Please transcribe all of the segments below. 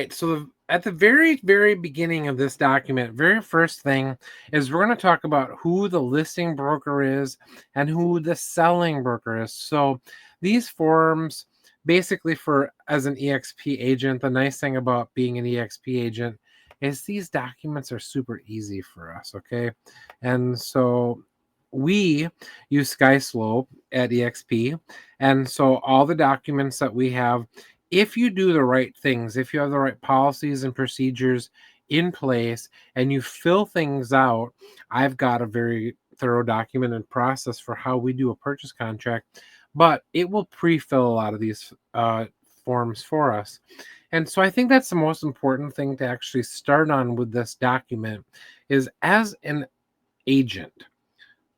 Right, so at the very, very beginning of this document, very first thing is we're going to talk about who the listing broker is and who the selling broker is. So these forms, basically, for as an EXP agent, the nice thing about being an EXP agent is these documents are super easy for us, okay? And so we use SkySlope at EXP, and so all the documents that we have, if you do the right things, if you have the right policies and procedures in place and you fill things out, I've got a very thorough documented process for how we do a purchase contract, but it will pre-fill a lot of these forms for us. And so I think that's the most important thing to actually start on with this document is as an agent,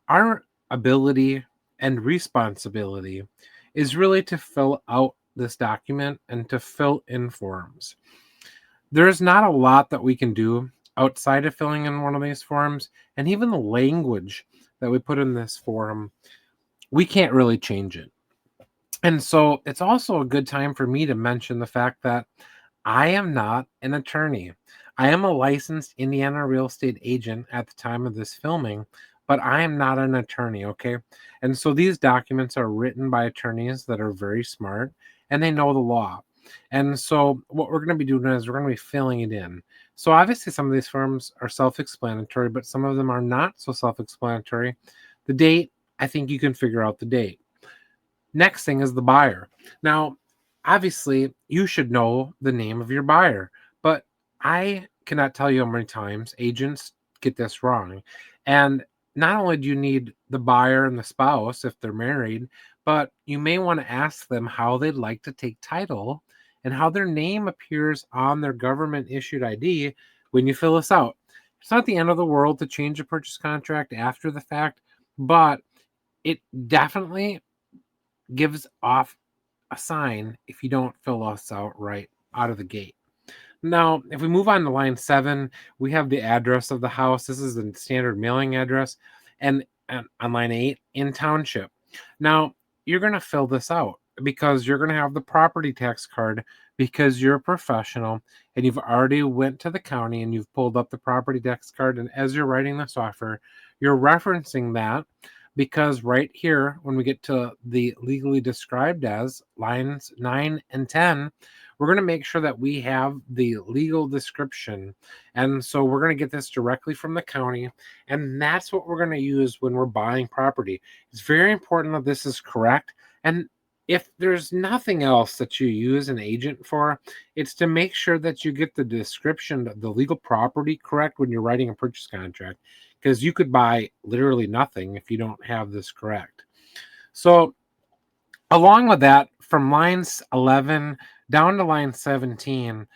our ability and responsibility is really to fill out this document and to fill in forms. There's not a lot that we can do outside of filling in one of these forms, and even the language that we put in this form, we can't really change it. And so it's also a good time for me to mention the fact that I am not an attorney. I am a licensed Indiana real estate agent at the time of this filming, but I am not an attorney, okay? And so these documents are written by attorneys that are very smart and they know the law. And so what we're going to be doing is we're going to be filling it in. So obviously some of these forms are self-explanatory, but some of them are not so self-explanatory. The date, I think you can figure out the date. Next thing is the buyer. Now, obviously, you should know the name of your buyer, but I cannot tell you how many times agents get this wrong. And not only do you need the buyer and the spouse if they're married, but you may want to ask them how they'd like to take title and how their name appears on their government issued ID when you fill this out. It's not the end of the world to change a purchase contract after the fact, but it definitely gives off a sign if you don't fill us out right out of the gate. Now, if we move on to line 7, we have the address of the house. This is the standard mailing address. And on line 8, in township. Now, you're going to fill this out because you're going to have the property tax card because you're a professional and you've already went to the county and you've pulled up the property tax card. And as you're writing this offer, you're referencing that because right here, when we get to the legally described as lines 9 and 10, we're going to make sure that we have the legal description. And so we're going to get this directly from the county. And that's what we're going to use when we're buying property. It's very important that this is correct. And if there's nothing else that you use an agent for, it's to make sure that you get the description, the legal property correct when you're writing a purchase contract, because you could buy literally nothing if you don't have this correct. So along with that, from lines 11 down to line 17,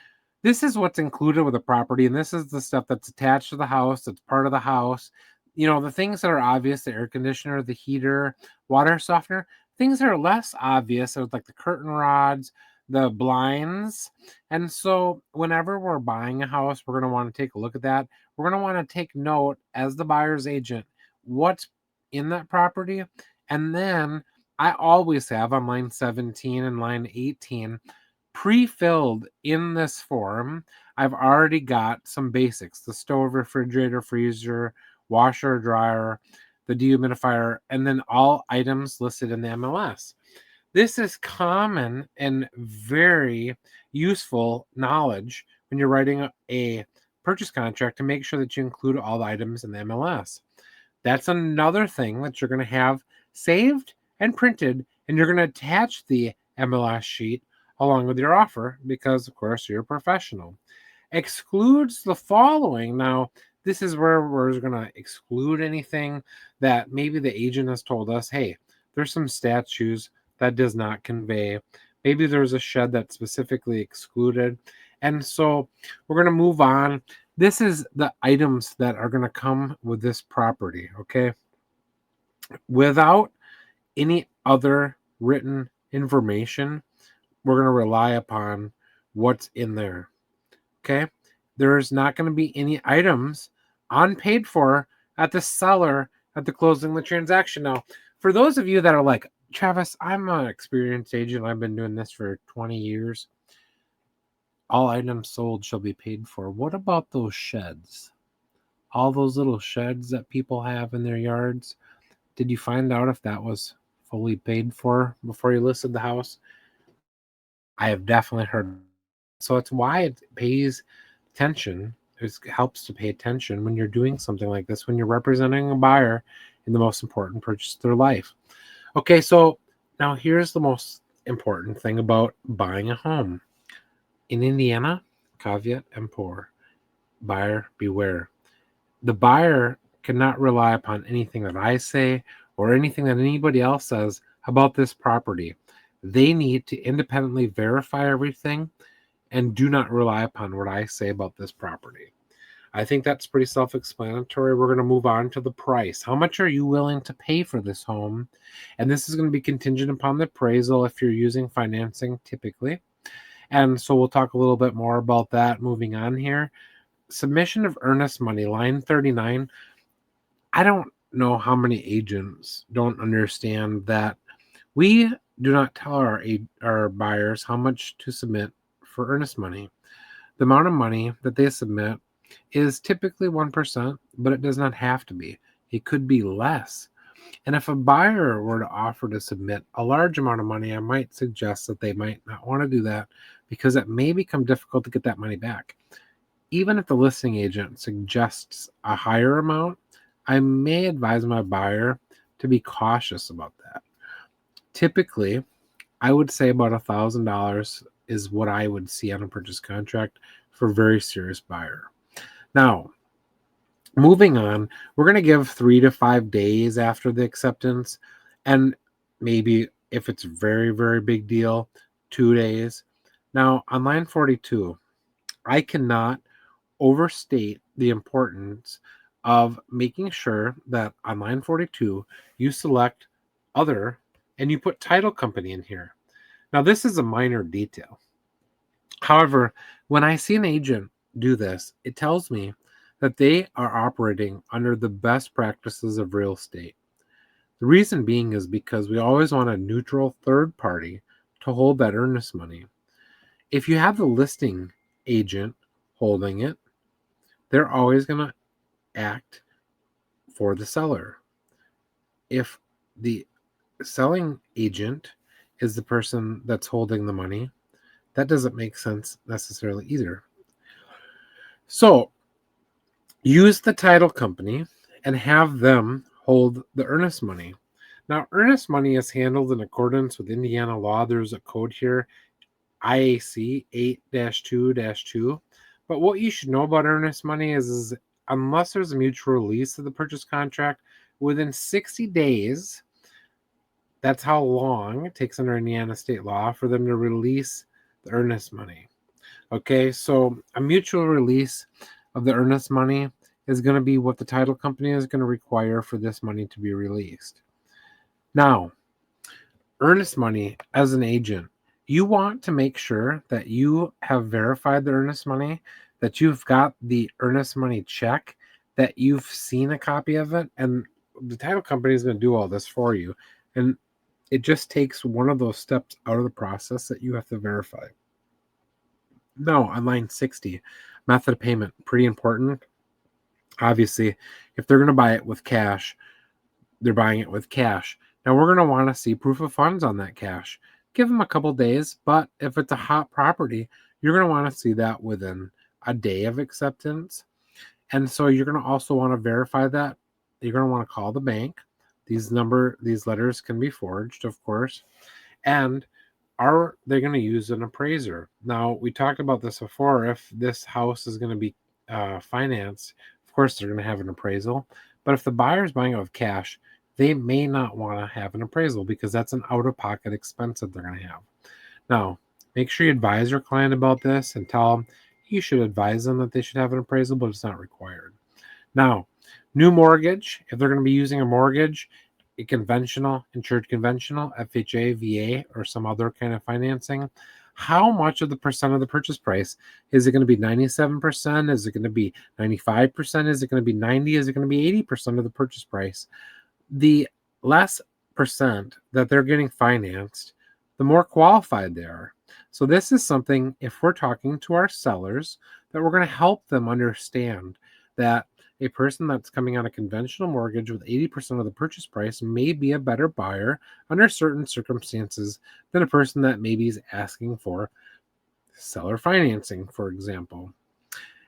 this is what's included with the property, and this is the stuff that's attached to the house, that's part of the house. You know, the things that are obvious, the air conditioner, the heater, water softener. Things that are less obvious, so like the curtain rods, the blinds. And so whenever we're buying a house, we're going to want to take a look at that. We're going to want to take note as the buyer's agent what's in that property. And then I always have on line 17 and line 18 pre-filled in this form. I've already got some basics: the stove, refrigerator, freezer, washer, dryer, the dehumidifier, and then all items listed in the MLS. This is common and very useful knowledge when you're writing a purchase contract to make sure that you include all the items in the MLS. That's another thing that you're going to have saved and printed, and you're going to attach the MLS sheet along with your offer because, of course, you're a professional. Excludes the following. Now, this is where we're going to exclude anything that maybe the agent has told us, hey, there's some statues that does not convey. Maybe there's a shed that's specifically excluded. And so we're going to move on. This is the items that are going to come with this property, okay? Without any other written information, we're going to rely upon what's in there, okay? There's not going to be any items unpaid for at the seller at the closing of the transaction. Now, for those of you that are like, Travis, I'm an experienced agent. I've been doing this for 20 years. All items sold shall be paid for. What about those sheds? All those little sheds that people have in their yards? Did you find out if that was fully paid for before you listed the house? I have definitely heard. So it's why it pays attention. It helps to pay attention when you're doing something like this, when you're representing a buyer in the most important purchase of their life. Okay, so now here's the most important thing about buying a home. In Indiana, caveat emptor, buyer beware. The buyer cannot rely upon anything that I say or anything that anybody else says about this property. They need to independently verify everything and do not rely upon what I say about this property. I think that's pretty self-explanatory. We're going to move on to the price. How much are you willing to pay for this home? And this is going to be contingent upon the appraisal if you're using financing typically. And so we'll talk a little bit more about that moving on here. Submission of earnest money, line 39. I don't know how many agents don't understand that we do not tell our buyers how much to submit for earnest money. The amount of money that they submit is typically 1%, but it does not have to be. It could be less. And if a buyer were to offer to submit a large amount of money, I might suggest that they might not want to do that because it may become difficult to get that money back. Even if the listing agent suggests a higher amount, I may advise my buyer to be cautious about that. Typically, I would say about $1,000 is what I would see on a purchase contract for a very serious buyer. Now, moving on, we're going to give 3 to 5 days after the acceptance, and maybe if it's very, very big deal, 2 days. Now, on line 42, I cannot overstate the importance of making sure that on line 42, you select other and you put title company in here. Now, this is a minor detail. However, when I see an agent do this, it tells me that they are operating under the best practices of real estate. The reason being is because we always want a neutral third party to hold that earnest money. If you have the listing agent holding it, they're always going to act for the seller. If the selling agent is the person that's holding the money, that doesn't make sense necessarily either. So use the title company and have them hold the earnest money. Now, earnest money is handled in accordance with Indiana law. There's a code here, IAC 8-2-2. But what you should know about earnest money is unless there's a mutual release of the purchase contract, within 60 days, that's how long it takes under Indiana state law for them to release the earnest money. Okay, so a mutual release of the earnest money is going to be what the title company is going to require for this money to be released. Now, earnest money as an agent, you want to make sure that you have verified the earnest money, that you've got the earnest money check, that you've seen a copy of it, and the title company is going to do all this for you. And it just takes one of those steps out of the process that you have to verify. Now, on line 60, method of payment, pretty important. Obviously, if they're going to buy it with cash, they're buying it with cash. Now, we're going to want to see proof of funds on that cash. Give them a couple days, but if it's a hot property, you're going to want to see that within a day of acceptance. And so you're going to also want to verify that. You're going to want to call the bank. These letters can be forged, of course. And are they going to use an appraiser? Now, we talked about this before. If this house is going to be financed, of course, they're going to have an appraisal. But if the buyer is buying it with cash, they may not want to have an appraisal because that's an out-of-pocket expense that they're going to have. Now, make sure you advise your client about this and tell them you should advise them that they should have an appraisal, but it's not required. Now, new mortgage, if they're going to be using a mortgage, a conventional, insured conventional, FHA, VA, or some other kind of financing, how much of the percent of the purchase price? Is it going to be 97%? Is it going to be 95%? Is it going to be 90%? Is it going to be 80% of the purchase price? The less percent that they're getting financed, the more qualified they are. So this is something, if we're talking to our sellers, that we're going to help them understand that a person that's coming on a conventional mortgage with 80% of the purchase price may be a better buyer under certain circumstances than a person that maybe is asking for seller financing, for example.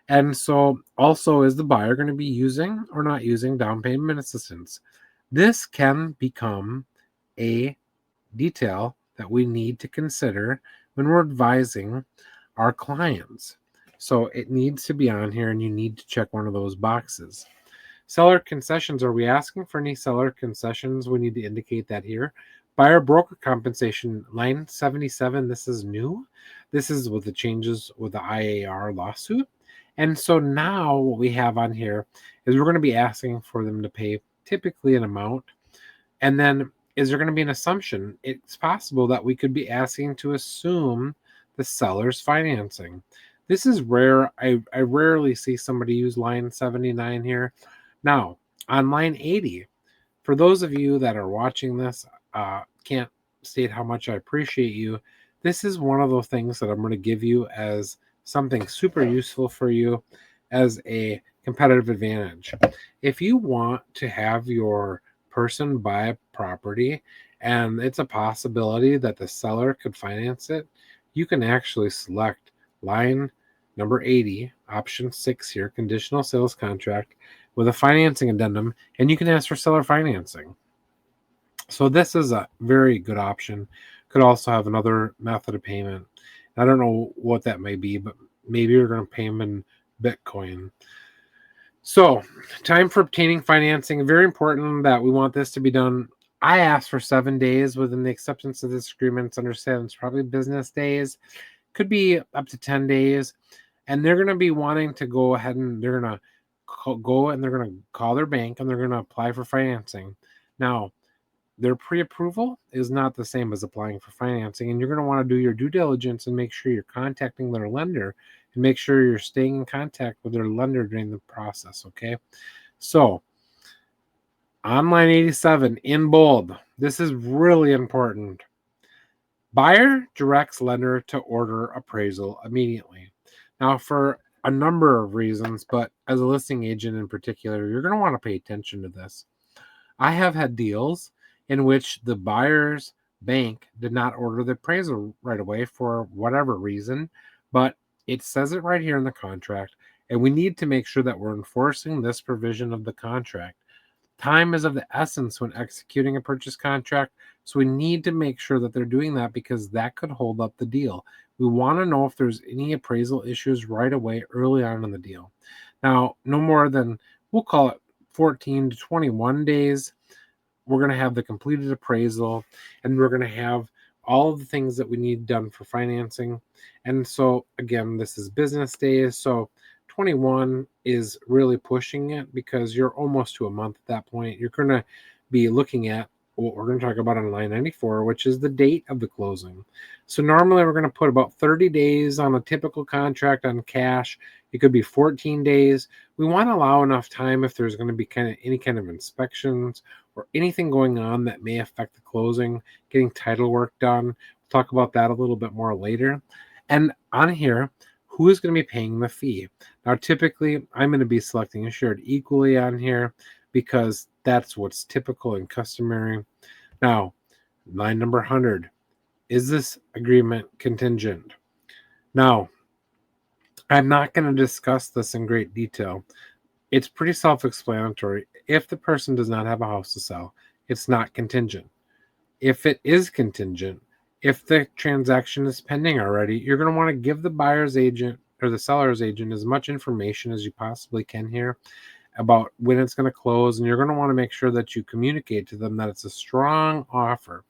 And so also, is the buyer going to be using or not using down payment assistance? This can become a detail that we need to consider when we're advising our clients. So it needs to be on here, and you need to check one of those boxes. Seller concessions. Are we asking for any seller concessions? We need to indicate that here. Buyer broker compensation, line 77. This is new. This is with the changes with the IAR lawsuit. And so now what we have on here is we're going to be asking for them to pay typically an amount. And then is there going to be an assumption? It's possible that we could be asking to assume the seller's financing. This is rare. I rarely see somebody use line 79 here. Now, on line 80, for those of you that are watching this, can't state how much I appreciate you. This is one of those things that I'm going to give you as something super useful for you as a competitive advantage. If you want to have your person buy a property and it's a possibility that the seller could finance it, you can actually select line number 80, option 6 here, conditional sales contract with a financing addendum, and you can ask for seller financing. So this is a very good option. Could also have another method of payment. I don't know what that may be, but maybe you're going to pay them in Bitcoin. So, time for obtaining financing. Very important that we want this to be done. I asked for 7 days within the acceptance of this agreement. Understand it's probably business days. Could be up to 10 days. And they're going to be wanting to go ahead and they're going to go and they're going to call their bank and they're going to apply for financing. Now, their pre-approval is not the same as applying for financing, and you're going to want to do your due diligence and make sure you're contacting their lender and make sure you're staying in contact with their lender during the process, okay? So, on line 87, in bold, this is really important. Buyer directs lender to order appraisal immediately. Now, for a number of reasons, but as a listing agent in particular, you're going to want to pay attention to this. I have had deals in which the buyer's bank did not order the appraisal right away for whatever reason, but it says it right here in the contract, and we need to make sure that we're enforcing this provision of the contract. Time is of the essence when executing a purchase contract, so we need to make sure that they're doing that because that could hold up the deal. We want to know if there's any appraisal issues right away early on in the deal. Now, no more than, we'll call it 14 to 21 days, we're going to have the completed appraisal and we're going to have all of the things that we need done for financing. And so, again, this is business days. So 21 is really pushing it because you're almost to a month at that point. You're going to be looking at what we're going to talk about on line 94, which is the date of the closing. So normally we're going to put about 30 days on a typical contract on cash. It could be 14 days. We want to allow enough time if there's going to be any kind of inspections or anything going on that may affect the closing, getting title work done. We'll talk about that a little bit more later. And on here, who is going to be paying the fee? Now, typically, I'm going to be selecting Assured Equally on here because that's what's typical and customary. Now, line number 100, is this agreement contingent? Now, I'm not going to discuss this in great detail. It's pretty self-explanatory. If the person does not have a house to sell, it's not contingent. If it is contingent, if the transaction is pending already, you're going to want to give the buyer's agent or the seller's agent as much information as you possibly can here about when it's going to close, and you're going to want to make sure that you communicate to them that it's a strong offer.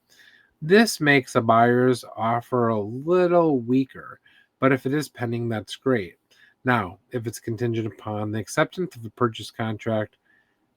This makes a buyer's offer a little weaker, but if it is pending, that's great. Now, if it's contingent upon the acceptance of the purchase contract,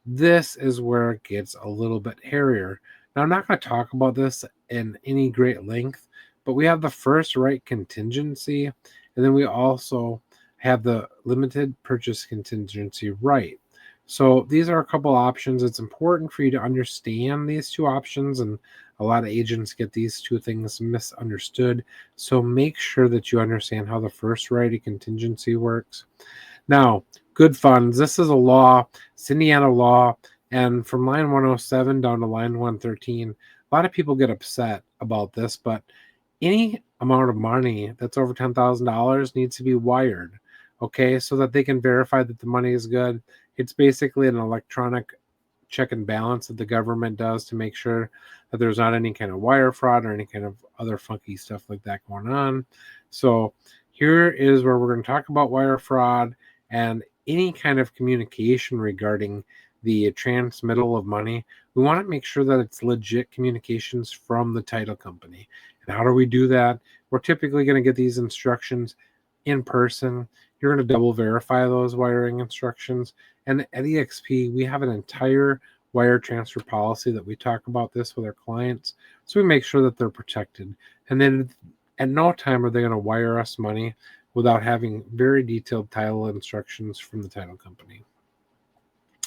this is where it gets a little bit hairier. Now, I'm not going to talk about this in any great length, but we have the first right contingency, and then we also have the limited purchase contingency right. So these are a couple options. It's important for you to understand these two options and A lot of agents get these two things misunderstood. So make sure that you understand how the first right of contingency works. Now, good funds. This is a law, it's Indiana law, and from line 107 down to line 113, a lot of people get upset about this, but any amount of money that's over $10,000 needs to be wired, okay, so that they can verify that the money is good. It's basically an electronic check and balance that the government does to make sure that there's not any kind of wire fraud or any kind of other funky stuff like that going on. So here is where we're going to talk about wire fraud and any kind of communication regarding the transmittal of money. We want to make sure that it's legit communications from the title company. And how do we do that? We're typically going to get these instructions in person. You're going to double verify those wiring instructions. And at EXP, we have an entire wire transfer policy that we talk about this with our clients. So we make sure that they're protected. And then at no time are they going to wire us money without having very detailed title instructions from the title company.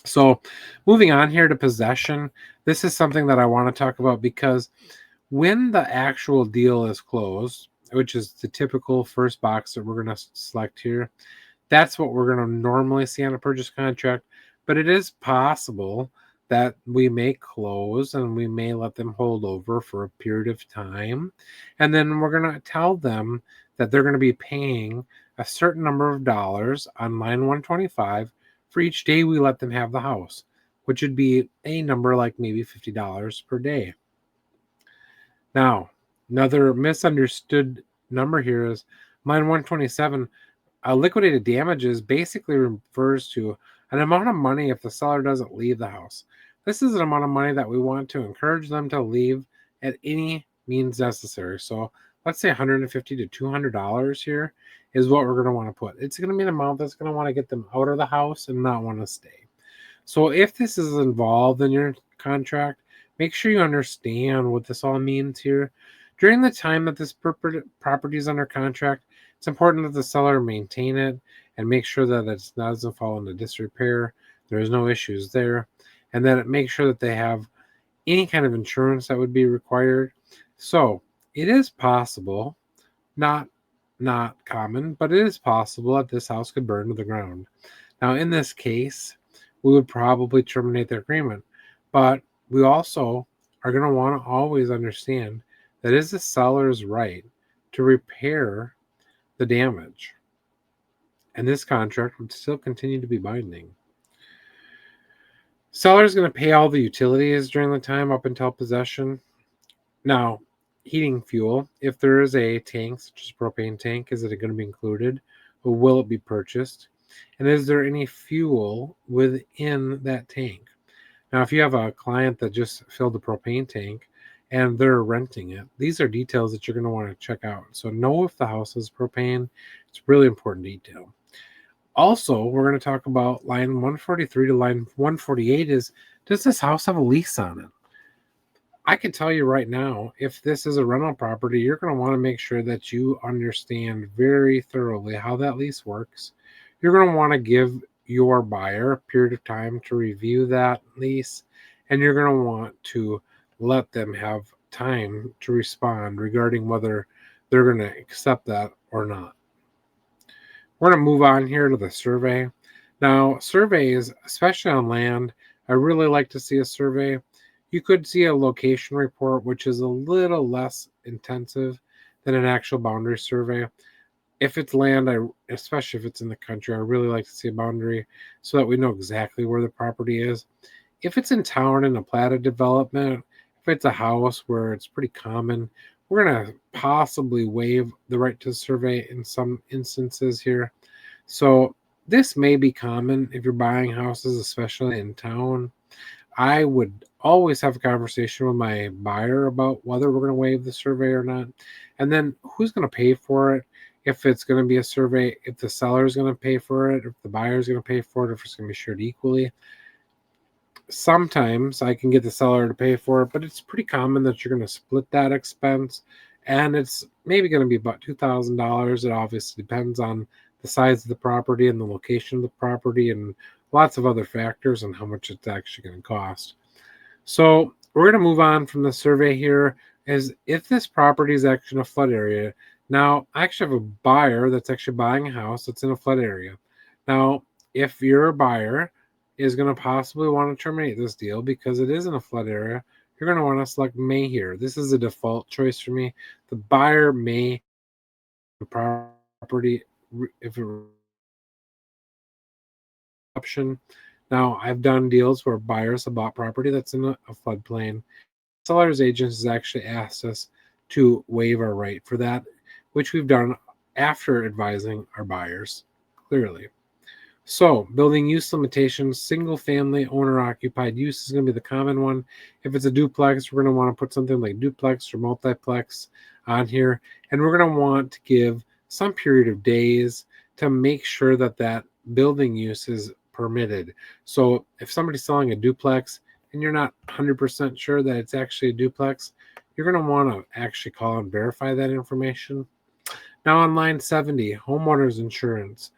So moving on here to possession, this is something that I want to talk about because when the actual deal is closed, which is the typical first box that we're going to select here, that's what we're going to normally see on a purchase contract. But it is possible that we may close and we may let them hold over for a period of time. And then we're going to tell them that they're going to be paying a certain number of dollars on line 125 for each day we let them have the house, which would be a number like maybe $50 per day. Now, another misunderstood number here is line 127. Liquidated damages basically refers to an amount of money if the seller doesn't leave the house. This is an amount of money that we want to encourage them to leave at any means necessary. So let's say $150 to $200 here is what we're going to want to put. It's going to be an amount that's going to want to get them out of the house and not want to stay. So if this is involved in your contract, make sure you understand what this all means here. During the time that this property is under contract, it's important that the seller maintain it and make sure that it doesn't fall into disrepair. There's no issues there. And then make sure that they have any kind of insurance that would be required. So it is possible, not common, but it is possible that this house could burn to the ground. Now, in this case, we would probably terminate the agreement. But we also are going to want to always understand that it is the seller's right to repair the damage. And this contract would still continue to be binding. Seller is going to pay all the utilities during the time up until possession. Now, heating fuel, if there is a tank, such as a propane tank, is it going to be included? Or will it be purchased? And is there any fuel within that tank? Now, if you have a client that just filled a propane tank and they're renting it, these are details that you're going to want to check out. So know if the house is propane. It's a really important detail. Also, we're going to talk about line 143 to line 148 is, does this house have a lease on it? I can tell you right now, if this is a rental property, you're going to want to make sure that you understand very thoroughly how that lease works. You're going to want to give your buyer a period of time to review that lease, and you're going to want to let them have time to respond regarding whether they're going to accept that or not. We're going to move on here to the survey. Now, surveys, especially on land, I really like to see a survey. You could see a location report, which is a little less intensive than an actual boundary survey. If it's land, especially if it's in the country, I really like to see a boundary so that we know exactly where the property is. If it's in town in a platted development, if it's a house where it's pretty common, we're going to possibly waive the right to survey in some instances here. So this may be common if you're buying houses, especially in town. I would always have a conversation with my buyer about whether we're going to waive the survey or not. And then who's going to pay for it? If it's going to be a survey, if the seller is going to pay for it, if the buyer is going to pay for it, if it's going to be shared equally. Sometimes I can get the seller to pay for it, but it's pretty common that you're going to split that expense. And it's maybe going to be about $2,000. It obviously depends on the size of the property and the location of the property and lots of other factors and how much it's actually going to cost. So we're going to move on from the survey here. Is if this property is actually in a flood area. Now, I actually have a buyer that's actually buying a house that's in a flood area. Now, if your buyer is going to possibly want to terminate this deal because it is in a flood area, you're going to want to select may here. This is a default choice for me. The buyer may property if it option. Now, I've done deals where buyers have bought property that's in a floodplain. Seller's agents has actually asked us to waive our right for that, which we've done after advising our buyers clearly. So, building use limitations, single family owner occupied use is going to be the common one. If it's a duplex, we're going to want to put something like duplex or multiplex on here. And we're going to want to give some period of days to make sure that that building use is permitted. So, if somebody's selling a duplex and you're not 100% sure that it's actually a duplex, you're going to want to actually call and verify that information. Now, on line 70, homeowners insurance.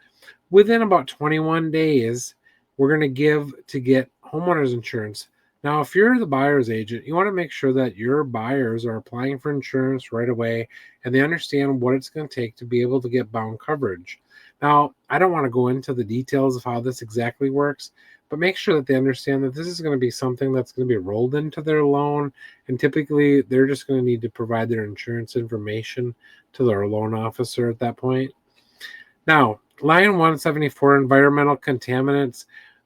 Within about 21 days, we're going to give to get homeowners insurance. Now, if you're the buyer's agent, you want to make sure that your buyers are applying for insurance right away and they understand what it's going to take to be able to get bound coverage. Now, I don't want to go into the details of how this exactly works, but make sure that they understand that this is going to be something that's going to be rolled into their loan. And typically, they're just going to need to provide their insurance information to their loan officer at that point. Now, line 174, environmental contaminants.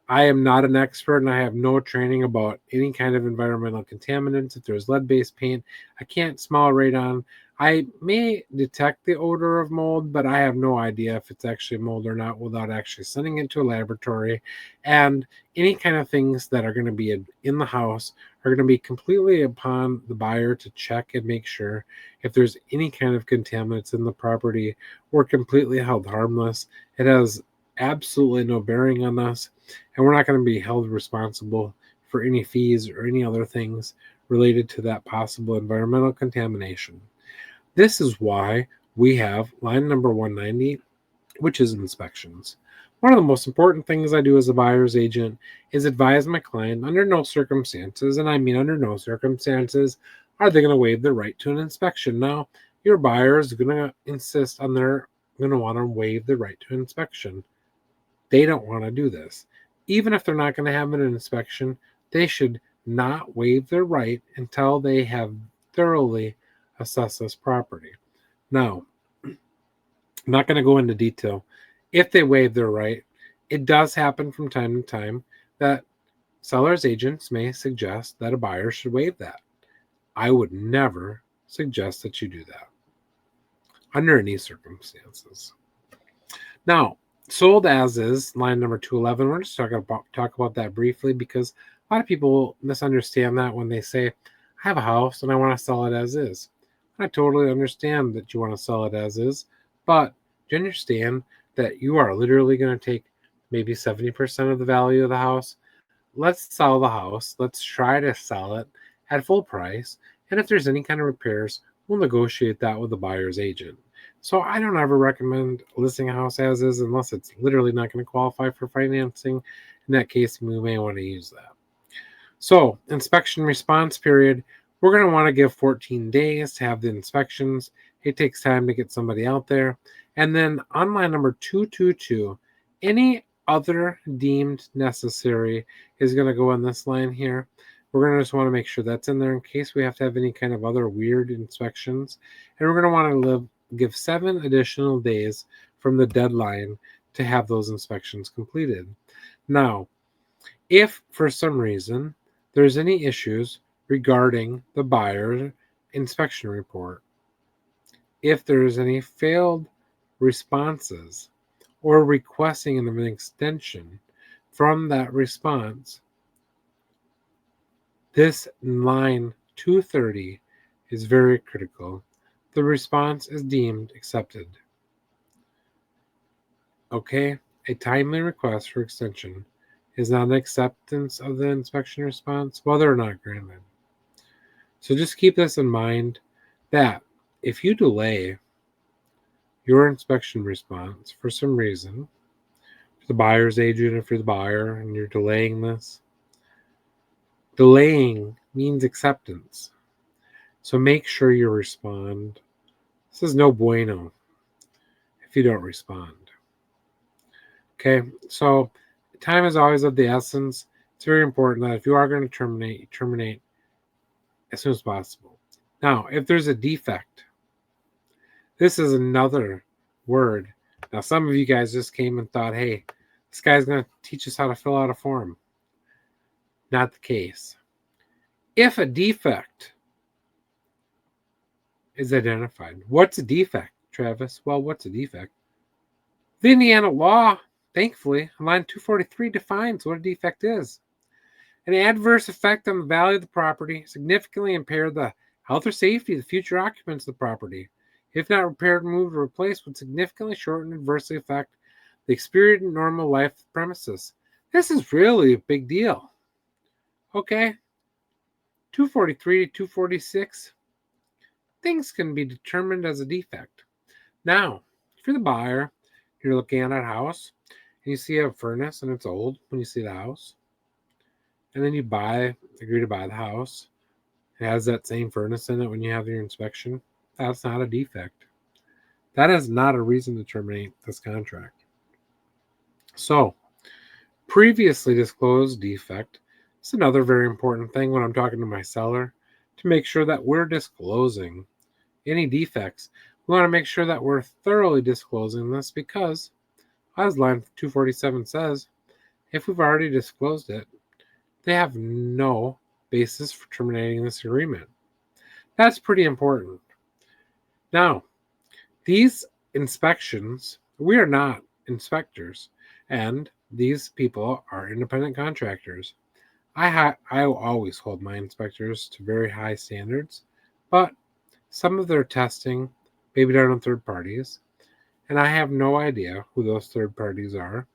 I am not an expert and I have no training about any kind of environmental contaminants. If there's lead-based paint, I can't smell radon. I may detect the odor of mold, but I have no idea if it's actually mold or not without actually sending it to a laboratory. And any kind of things that are going to be in the house are going to be completely upon the buyer to check and make sure if there's any kind of contaminants in the property. We're completely held harmless. It has absolutely no bearing on us, and we're not going to be held responsible for any fees or any other things related to that possible environmental contamination. This is why we have line number 190, which is inspections. One of the most important things I do as a buyer's agent is advise my client under no circumstances, and I mean under no circumstances, are they going to waive their right to an inspection. Now, your buyer is going to insist on their going to want to waive the right to inspection. They don't want to do this. Even if they're not going to have an inspection, they should not waive their right until they have thoroughly assessed this property. Now, I'm not going to go into detail. If they waive their right, it does happen from time to time that seller's agents may suggest that a buyer should waive that. I would never suggest that you do that under any circumstances. Now, sold as is, line number 211. We're just talk about that briefly because a lot of people misunderstand that when they say, I have a house and I want to sell it as is. I totally understand that you want to sell it as is, but do you understand that you are literally going to take maybe 70% of the value of the house? Let's sell the house. Let's try to sell it at full price. And if there's any kind of repairs, we'll negotiate that with the buyer's agent. So I don't ever recommend listing a house as is unless it's literally not going to qualify for financing. In that case, we may want to use that. So inspection response period, we're going to want to give 14 days to have the inspections. It takes time to get somebody out there. And then on line number 222, any other deemed necessary is going to go on this line here. We're going to just want to make sure that's in there in case we have to have any kind of other weird inspections. And we're going to want to give 7 additional days from the deadline to have those inspections completed. Now, if for some reason there's any issues regarding the buyer inspection report, if there's any failed responses or requesting an extension from that response, this line 230 is very critical. The response is deemed accepted. Okay, a timely request for extension is not an acceptance of the inspection response, whether or not granted. So just keep this in mind that if you delay your inspection response for some reason, the buyer's agent, if you're the buyer and you're delaying this, delaying means acceptance. So make sure you respond. This is no bueno if you don't respond. Okay, so time is always of the essence. It's very important that if you are going to terminate, you terminate as soon as possible. Now, if there's a defect, this is another word. Now, some of you guys just came and thought, hey, this guy's going to teach us how to fill out a form. Not the case. If a defect is identified, what's a defect, Travis? Well, what's a defect? The Indiana law, thankfully, on line 243 defines what a defect is. An adverse effect on the value of the property significantly impair the health or safety of the future occupants of the property. If not repaired, moved, or replaced, would significantly shorten and adversely affect the experienced and normal life of the premises. This is really a big deal. Okay, 243 to 246, things can be determined as a defect. Now, if you're the buyer, you're looking at a house, and you see a furnace and it's old when you see the house, and then you agree to buy the house. It has that same furnace in it when you have your inspection. That's not a defect. That is not a reason to terminate this contract. So, previously disclosed defect is another very important thing when I'm talking to my seller to make sure that we're disclosing any defects. We want to make sure that we're thoroughly disclosing this because, as line 247 says, if we've already disclosed it, they have no basis for terminating this agreement. That's pretty important. Now, these inspections, we are not inspectors, and these people are independent contractors. I always hold my inspectors to very high standards, but some of their testing may be done on third parties, and I have no idea who those third parties are,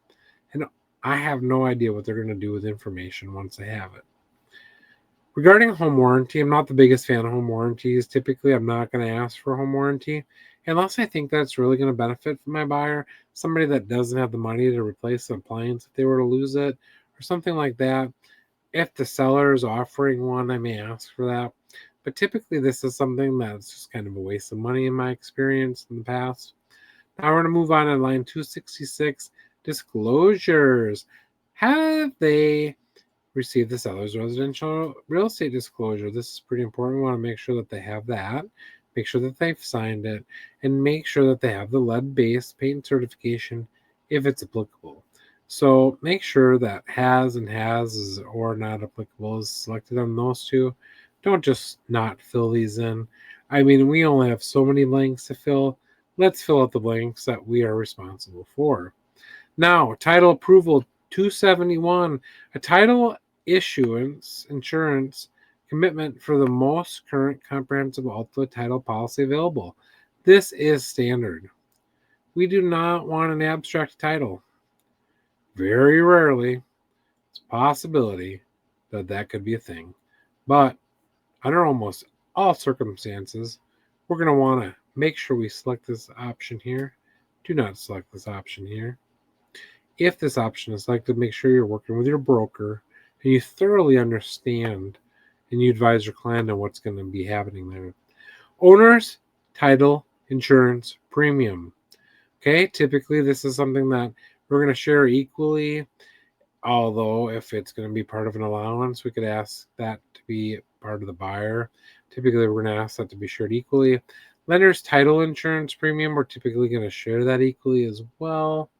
and I have no idea what they're going to do with information once they have it. Regarding home warranty, I'm not the biggest fan of home warranties. Typically, I'm not going to ask for a home warranty unless I think that's really going to benefit my buyer, somebody that doesn't have the money to replace an appliance if they were to lose it, or something like that. If the seller is offering one, I may ask for that. But typically, this is something that's just kind of a waste of money in my experience in the past. Now we're going to move on to line 266, disclosures. Have they received the seller's residential real estate disclosure? This is pretty important. We want to make sure that they have that, make sure that they've signed it, and make sure that they have the lead-based paint certification if it's applicable. So make sure that has and has or not applicable is selected on those two. Don't just not fill these in. I mean, we only have so many blanks to fill. Let's fill out the blanks that we are responsible for. Now, title approval 271, a title issuance insurance commitment for the most current comprehensive Ultimate title policy available. This is standard. We do not want an abstract title. Very rarely, it's a possibility that that could be a thing. But under almost all circumstances, we're going to want to make sure we select this option here. Do not select this option here. If this option is selected, make sure you're working with your broker and you thoroughly understand and you advise your client on what's going to be happening there. Owner's title insurance premium. Okay, typically this is something that we're going to share equally, although if it's going to be part of an allowance, we could ask that to be part of the buyer. Typically, we're going to ask that to be shared equally. Lender's title insurance premium, we're typically going to share that equally as well.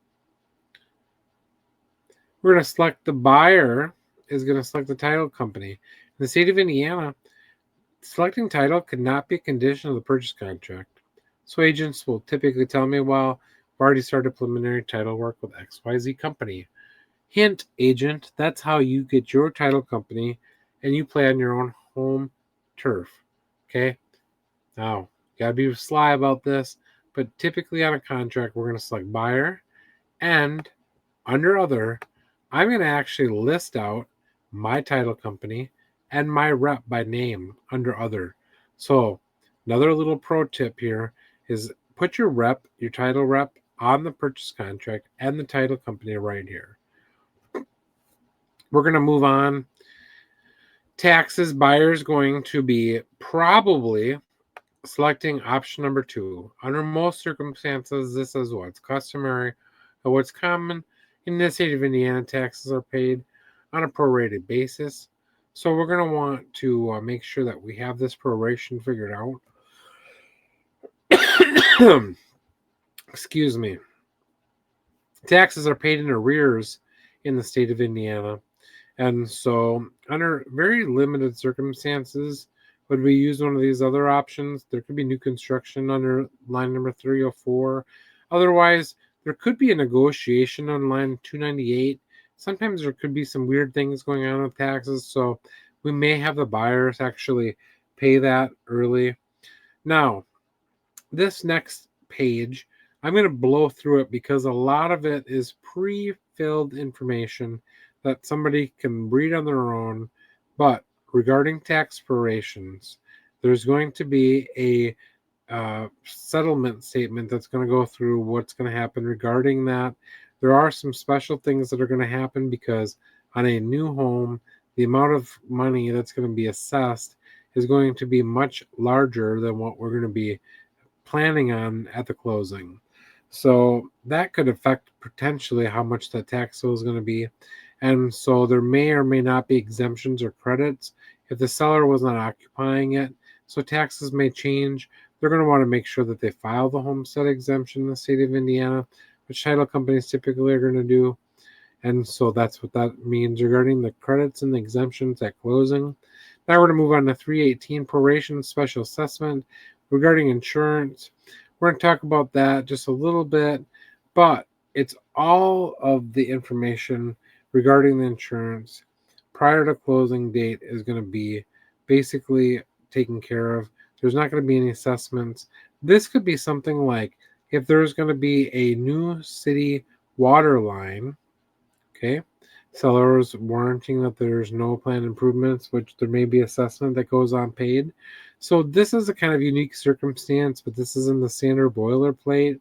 We're going to select the buyer is going to select the title company. In the state of Indiana, selecting title could not be a condition of the purchase contract. So agents will typically tell me, well, I've already started preliminary title work with XYZ company. Hint, agent, that's how you get your title company and you play on your own home turf. Okay? Now, you gotta be sly about this, but typically on a contract, we're going to select buyer, and under other, I'm going to actually list out my title company and my rep by name under other. So another little pro tip here is put your rep, your title rep, on the purchase contract and the title company right here. We're going to move on taxes, buyer's going to be probably selecting option number 2. Under most circumstances, this is what's customary or what's common. In the state of Indiana, taxes are paid on a prorated basis. So we're going to want to make sure that we have this proration figured out. Excuse me. Taxes are paid in arrears in the state of Indiana. And so, under very limited circumstances, would we use one of these other options? There could be new construction under line number 304. Otherwise, there could be a negotiation on line 298. Sometimes there could be some weird things going on with taxes, so we may have the buyers actually pay that early. Now, this next page, I'm going to blow through it because a lot of it is pre-filled information that somebody can read on their own. But regarding tax preparations, there's going to be a settlement statement that's going to go through what's going to happen regarding that. There are some special things that are going to happen because on a new home, the amount of money that's going to be assessed is going to be much larger than what we're going to be planning on at the closing. So that could affect potentially how much the tax bill is going to be. And so there may or may not be exemptions or credits if the seller was not occupying it. So taxes may change. They're going to want to make sure that they file the homestead exemption in the state of Indiana, which title companies typically are going to do. And so that's what that means regarding the credits and the exemptions at closing. Now we're going to move on to 318 proration special assessment regarding insurance. We're going to talk about that just a little bit, but it's all of the information regarding the insurance prior to closing date is going to be basically taken care of. There's not going to be any assessments. This could be something like if there's going to be a new city water line, okay, sellers warranting that there's no planned improvements, which there may be assessment that goes unpaid. So this is a kind of unique circumstance, but this is in the standard boilerplate.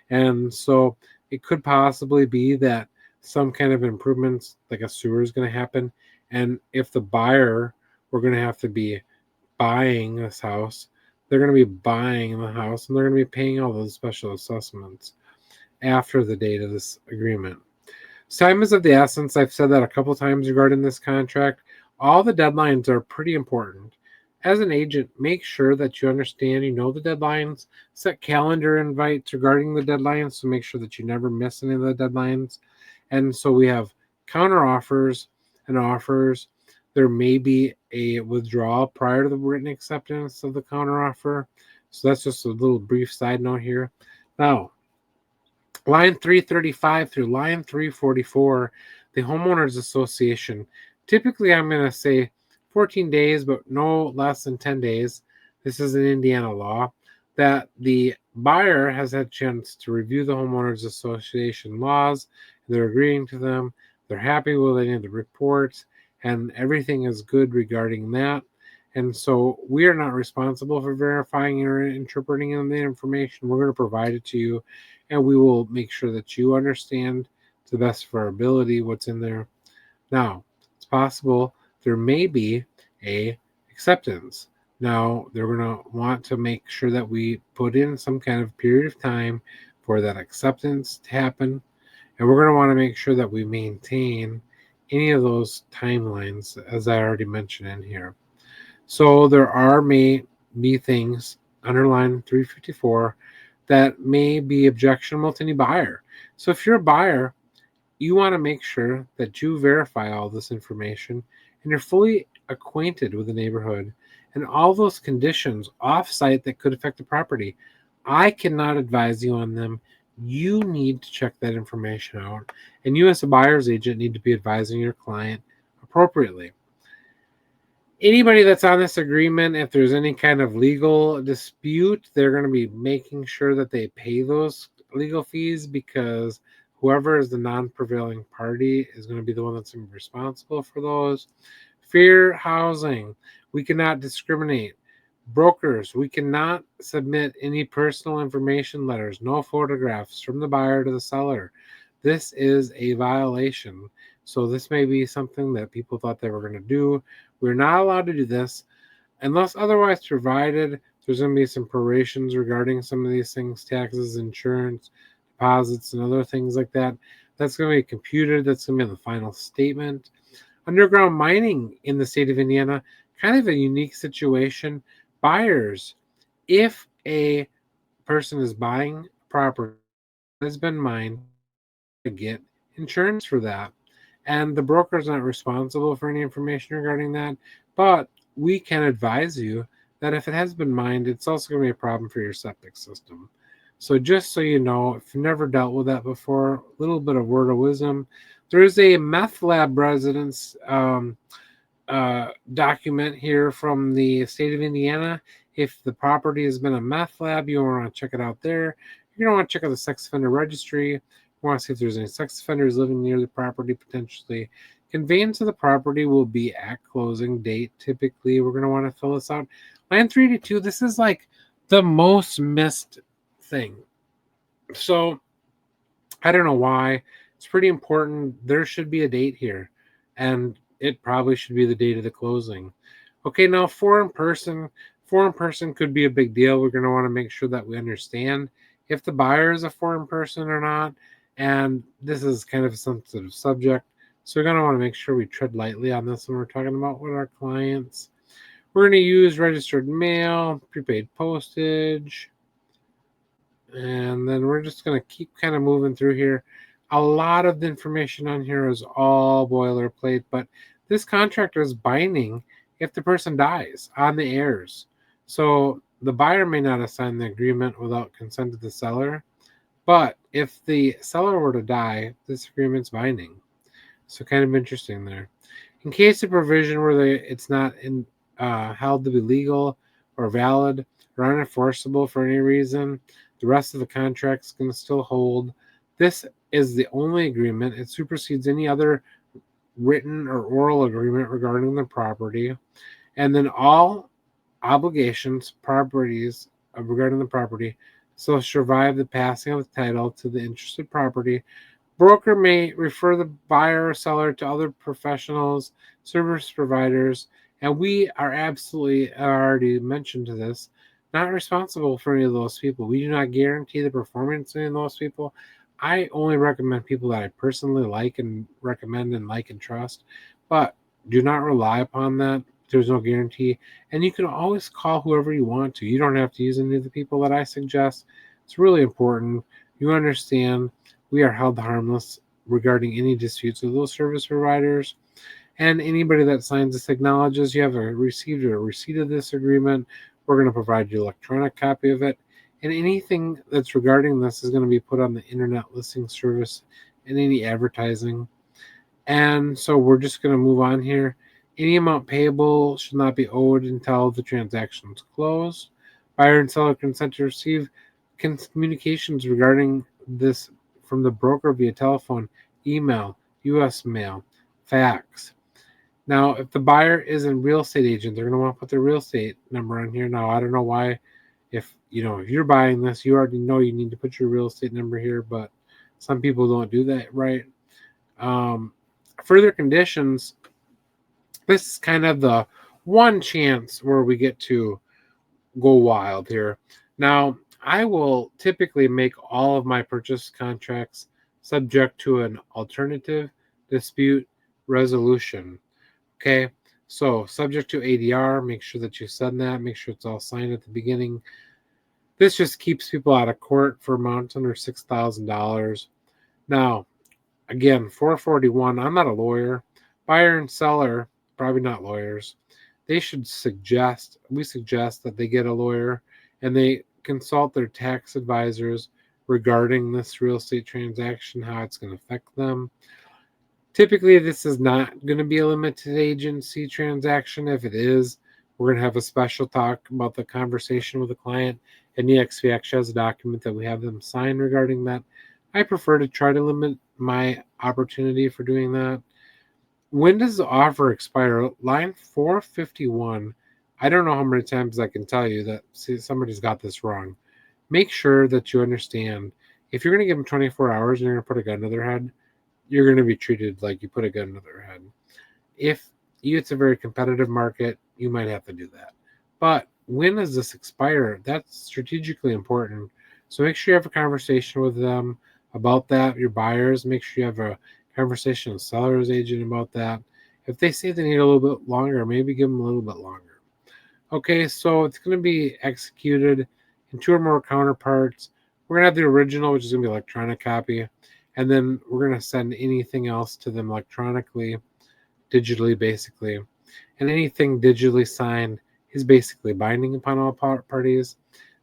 And so it could possibly be that some kind of improvements like a sewer is going to happen. And if the buyer were going to have to be buying this house, they're going to be buying the house and they're going to be paying all those special assessments after the date of this agreement. Time is of the essence. I've said that a couple times regarding this contract. All the deadlines are pretty important. As an agent, make sure that you understand, you know the deadlines, set calendar invites regarding the deadlines to make sure that you never miss any of the deadlines. And so we have counter offers and offers. There may be a withdrawal prior to the written acceptance of the counter offer. So that's just a little brief side note here. Now, line 335 through line 344, the Homeowners Association. Typically, I'm going to say 14 days, but no less than 10 days. This is an Indiana law that the buyer has had a chance to review the Homeowners Association laws. They're agreeing to them. They're happy with any of the reports, and everything is good regarding that. And so we are not responsible for verifying or interpreting the information. We're going to provide it to you, and we will make sure that you understand to the best of our ability what's in there. Now, it's possible there may be a acceptance. Now, they're going to want to make sure that we put in some kind of period of time for that acceptance to happen, and we're going to want to make sure that we maintain any of those timelines, as I already mentioned in here. So there may be things underlined 354 that may be objectionable to any buyer. So if you're a buyer, you want to make sure that you verify all this information and you're fully acquainted with the neighborhood and all those conditions off-site that could affect the property. I cannot advise you on them. You need to check that information out, and you as a buyer's agent need to be advising your client appropriately. Anybody that's on this agreement, if there's any kind of legal dispute, they're going to be making sure that they pay those legal fees, because whoever is the non-prevailing party is going to be the one that's responsible for those. Fair housing, we cannot discriminate. Brokers, we cannot submit any personal information letters, no photographs from the buyer to the seller. This is a violation. So this may be something that people thought they were going to do. We're not allowed to do this unless otherwise provided. There's going to be some prorations regarding some of these things, taxes, insurance, deposits, and other things like that. That's going to be computed. That's going to be the final statement. Underground mining in the state of Indiana, kind of a unique situation. Buyers, if a person is buying property that has been mined, to get insurance for that. And the broker is not responsible for any information regarding that, but we can advise you that if it has been mined, it's also going to be a problem for your septic system. So just so you know, if you've never dealt with that before, a little bit of word of wisdom. There is a meth lab residence document here from the state of Indiana. If the property has been a meth lab, you want to check it out there. You're going to want to check out the sex offender registry. You want to see if there's any sex offenders living near the property potentially. Conveyance of the property will be at closing date. Typically, we're going to want to fill this out. Line 382, this is like the most missed thing. So I don't know why. It's pretty important. There should be a date here, and it probably should be the date of the closing. Okay, now foreign person. Foreign person could be a big deal. We're going to want to make sure that we understand if the buyer is a foreign person or not. And this is kind of a sensitive subject. So we're going to want to make sure we tread lightly on this when we're talking about with our clients. We're going to use registered mail, prepaid postage, and then we're just going to keep kind of moving through here. A lot of the information on here is all boilerplate, but this contract is binding if the person dies on the heirs. So the buyer may not have signed the agreement without consent of the seller, but if the seller were to die, this agreement's binding. So kind of interesting there. In case of provision where it's not held to be legal or valid or unenforceable for any reason, the rest of the contract is going to still hold. This is the only agreement. It supersedes any other written or oral agreement regarding the property. And then all obligations, properties regarding the property, shall survive the passing of the title to the interested property. Broker may refer the buyer or seller to other professionals, service providers, and we are absolutely, I already mentioned to this, not responsible for any of those people. We do not guarantee the performance of any of those people. I only recommend people that I personally like and recommend and like and trust, but do not rely upon that. There's no guarantee. And you can always call whoever you want to. You don't have to use any of the people that I suggest. It's really important. You understand we are held harmless regarding any disputes with those service providers. And anybody that signs this acknowledges you have received a receipt of this agreement. We're going to provide you an electronic copy of it. And anything that's regarding this is going to be put on the internet listing service and any advertising. And so we're just going to move on here. Any amount payable should not be owed until the transaction is closed. Buyer and seller consent to receive communications regarding this from the broker via telephone, email, U.S. mail, fax. Now, if the buyer is a real estate agent, they're going to want to put their real estate number on here. Now, I don't know why. If you're buying this, you already know you need to put your real estate number here, but some people don't do that right. Further conditions. This is kind of the one chance where we get to go wild here. Now, I will typically make all of my purchase contracts subject to an alternative dispute resolution. Okay, so subject to ADR, make sure that you send that, make sure it's all signed at the beginning. This just keeps people out of court for amounts under $6,000. Now, again, 441, I'm not a lawyer. Buyer and seller, probably not lawyers. We suggest that they get a lawyer and they consult their tax advisors regarding this real estate transaction, how it's going to affect them. Typically, this is not going to be a limited agency transaction. If it is, we're going to have a special talk about the conversation with the client, and EXP actually has a document that we have them sign regarding that. I prefer to try to limit my opportunity for doing that. When does the offer expire? Line 451. I don't know how many times I can tell you that somebody's got this wrong. Make sure that you understand. If you're going to give them 24 hours and you're going to put a gun to their head, you're going to be treated like you put a gun to their head. If It's a very competitive market. You might have to do that. But when does this expire? That's strategically important. So make sure you have a conversation with them about that. Your buyers, make sure you have a conversation with seller's agent about that. If they say they need a little bit longer, maybe give them a little bit longer. Okay, so it's going to be executed in two or more counterparts. We're going to have the original, which is going to be electronic copy, and then we're going to send anything else to them electronically, digitally, basically. And anything digitally signed is basically binding upon all parties.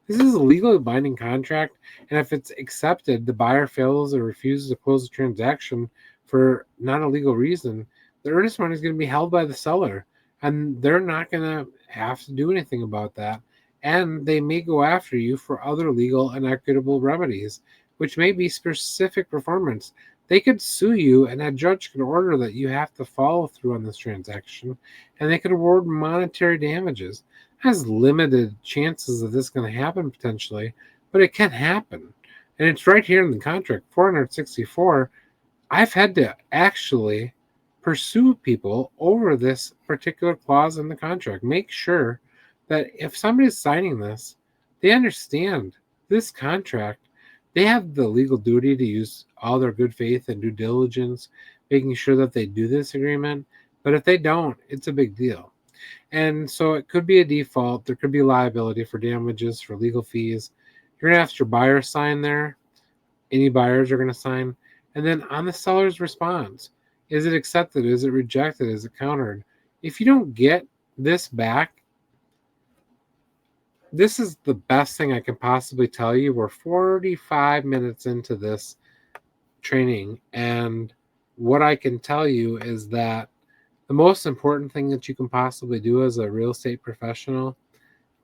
This is a legally binding contract, and if it's accepted, the buyer fails or refuses to close the transaction for not a legal reason, the earnest money is going to be held by the seller, and they're not going to have to do anything about that. And they may go after you for other legal and equitable remedies, which may be specific performance. They could sue you, and a judge could order that you have to follow through on this transaction, and they could award monetary damages. Has limited chances of this going to happen potentially, but it can happen. And it's right here in the contract, 464. I've had to actually pursue people over this particular clause in the contract. Make sure that if somebody's signing this, they understand this contract. They have the legal duty to use all their good faith and due diligence, making sure that they do this agreement. But if they don't, it's a big deal. And so it could be a default. There could be liability for damages, for legal fees. You're going to have your buyer sign there. Any buyers are going to sign. And then on the seller's response, is it accepted? Is it rejected? Is it countered? If you don't get this back, this is the best thing I can possibly tell you. We're 45 minutes into this training. And what I can tell you is that the most important thing that you can possibly do as a real estate professional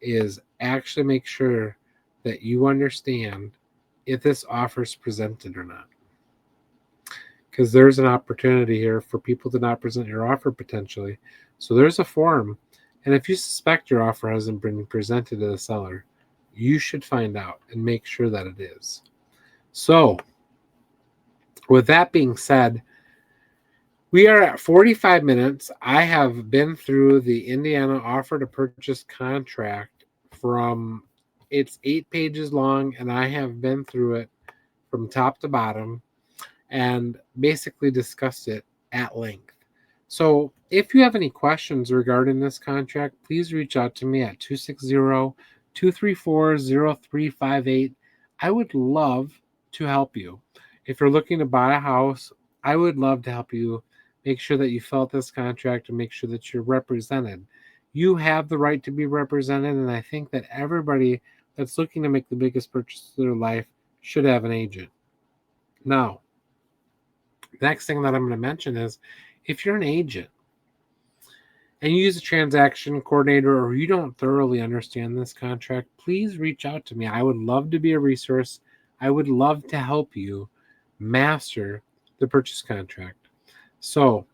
is actually make sure that you understand if this offer is presented or not. Because there's an opportunity here for people to not present your offer potentially. So there's a form. And if you suspect your offer hasn't been presented to the seller, you should find out and make sure that it is. So, with that being said, we are at 45 minutes. I have been through the Indiana offer to purchase contract from, it's 8 pages long, and I have been through it from top to bottom and basically discussed it at length. So if you have any questions regarding this contract, please reach out to me at 260-234-0358. I would love to help you. If you're looking to buy a house, I would love to help you make sure that you fill out this contract and make sure that you're represented. You have the right to be represented, and I think that everybody that's looking to make the biggest purchase of their life should have an agent. Now, next thing that I'm going to mention is if you're an agent and you use a transaction coordinator or you don't thoroughly understand this contract, please reach out to me. I would love to be a resource. I would love to help you master the purchase contract. So,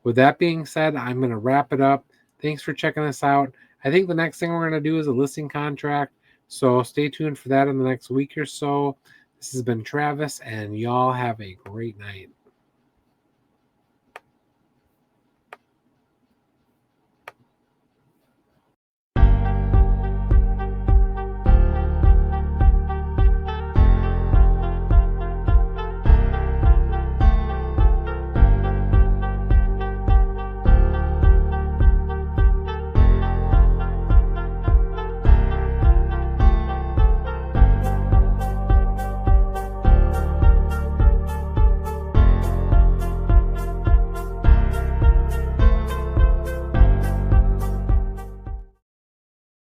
with that being said, I'm going to wrap it up. Thanks for checking this out. I think the next thing we're going to do is a listing contract. So, stay tuned for that in the next week or so. This has been Travis, and y'all have a great night.